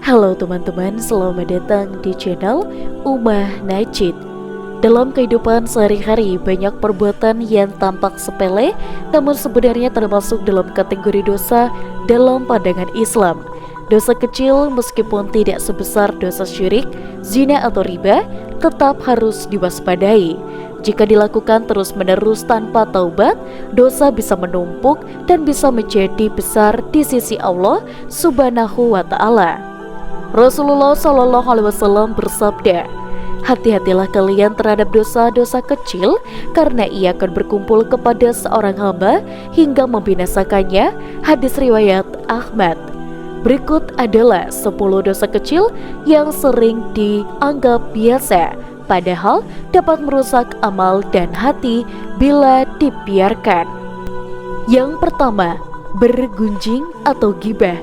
Halo teman-teman, selamat datang di channel Ummah Najid. Dalam kehidupan sehari-hari, banyak perbuatan yang tampak sepele namun sebenarnya termasuk dalam kategori dosa dalam pandangan Islam. Dosa kecil meskipun tidak sebesar dosa syirik, zina atau riba tetap harus diwaspadai. Jika dilakukan terus-menerus tanpa taubat, dosa bisa menumpuk dan bisa menjadi besar di sisi Allah Subhanahu wa Ta'ala. Rasulullah Shallallahu Alaihi Wasallam bersabda, "Hati-hatilah kalian terhadap dosa-dosa kecil, karena ia akan berkumpul kepada seorang hamba hingga membinasakannya." Hadis riwayat Ahmad. Berikut adalah 10 dosa kecil yang sering dianggap biasa, padahal dapat merusak amal dan hati bila dibiarkan. Yang pertama, bergunjing atau gibah.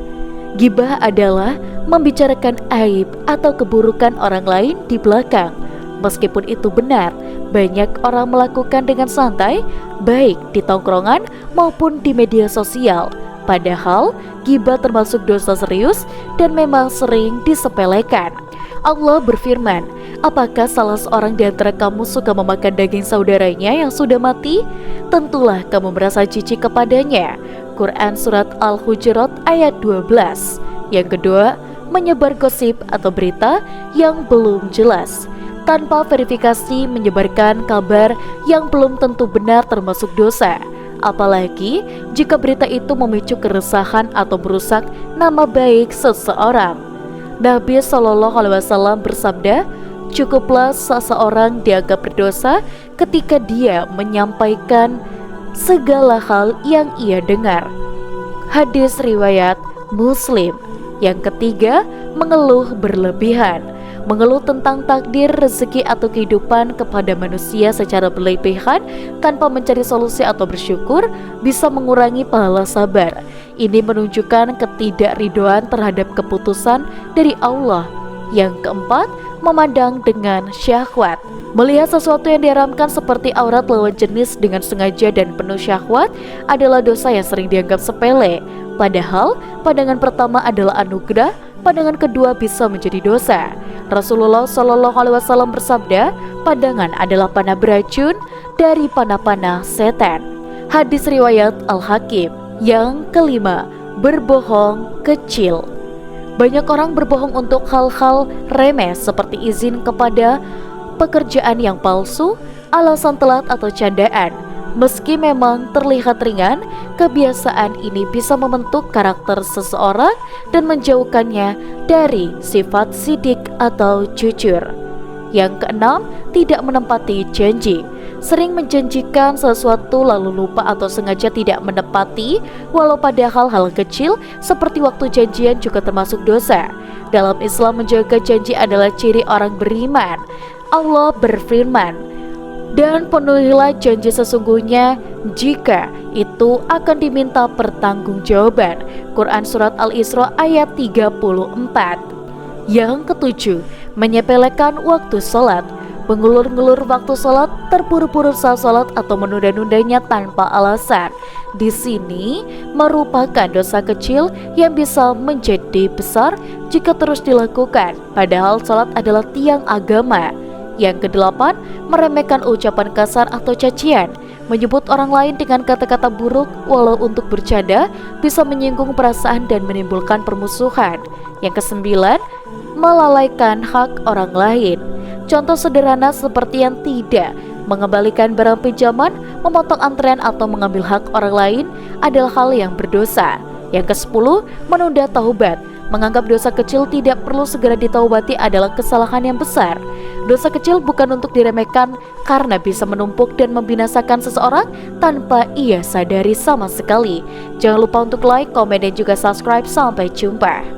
Gibah adalah membicarakan aib atau keburukan orang lain di belakang. Meskipun itu benar, banyak orang melakukan dengan santai, baik di tongkrongan maupun di media sosial. Padahal, gibah termasuk dosa serius dan memang sering disepelekan. Allah berfirman, "Apakah salah seorang di antara kamu suka memakan daging saudaranya yang sudah mati? Tentulah kamu merasa jijik kepadanya." Quran Surat Al-Hujurat ayat 12. Yang kedua, menyebar gosip atau berita yang belum jelas. Tanpa verifikasi, menyebarkan kabar yang belum tentu benar termasuk dosa. Apalagi jika berita itu memicu keresahan atau merusak nama baik seseorang. Nabi Shallallahu Alaihi Wasallam bersabda, "Cukuplah seseorang dianggap berdosa ketika dia menyampaikan segala hal yang ia dengar." Hadis riwayat Muslim. Yang ketiga, mengeluh berlebihan. Mengeluh tentang takdir, rezeki atau kehidupan kepada manusia secara berlebihan tanpa mencari solusi atau bersyukur bisa mengurangi pahala sabar. Ini menunjukkan ketidakridhoan terhadap keputusan dari Allah. Yang keempat, memandang dengan syahwat. Melihat sesuatu yang diharamkan seperti aurat lawan jenis dengan sengaja dan penuh syahwat adalah dosa yang sering dianggap sepele. Padahal, pandangan pertama adalah anugerah, pandangan kedua bisa menjadi dosa. Rasulullah Shallallahu Alaihi Wasallam bersabda, "Pandangan adalah panah beracun dari panah-panah setan." Hadis riwayat Al-Hakim. Yang kelima, berbohong kecil. Banyak orang berbohong untuk hal-hal remeh seperti izin kepada pekerjaan yang palsu, alasan telat atau candaan. Meski memang terlihat ringan, kebiasaan ini bisa membentuk karakter seseorang dan menjauhkannya dari sifat sidik atau jujur. Yang keenam, tidak menepati janji. Sering menjanjikan sesuatu lalu lupa atau sengaja tidak menepati, walau padahal hal kecil seperti waktu janjian juga termasuk dosa. Dalam Islam, menjaga janji adalah ciri orang beriman. Allah berfirman, "Dan penuhilah janji sesungguhnya jika itu akan diminta pertanggungjawaban." Quran Surat Al-Isra ayat 34. Yang ketujuh, menyepelekan waktu sholat. Mengulur-ngulur waktu sholat, terburu-buru saat sholat atau menunda-nundanya tanpa alasan. Di sini merupakan dosa kecil yang bisa menjadi besar jika terus dilakukan. Padahal sholat adalah tiang agama. Yang kedelapan, meremehkan ucapan kasar atau cacian. Menyebut orang lain dengan kata-kata buruk walau untuk bercanda bisa menyinggung perasaan dan menimbulkan permusuhan. Yang kesembilan, melalaikan hak orang lain. Contoh sederhana seperti yang tidak mengembalikan barang pinjaman, memotong antrean atau mengambil hak orang lain adalah hal yang berdosa. Yang ke-10, menunda taubat. Menganggap dosa kecil tidak perlu segera ditaubati adalah kesalahan yang besar. Dosa kecil bukan untuk diremehkan karena bisa menumpuk dan membinasakan seseorang tanpa ia sadari sama sekali. Jangan lupa untuk like, komen, dan juga subscribe. Sampai jumpa.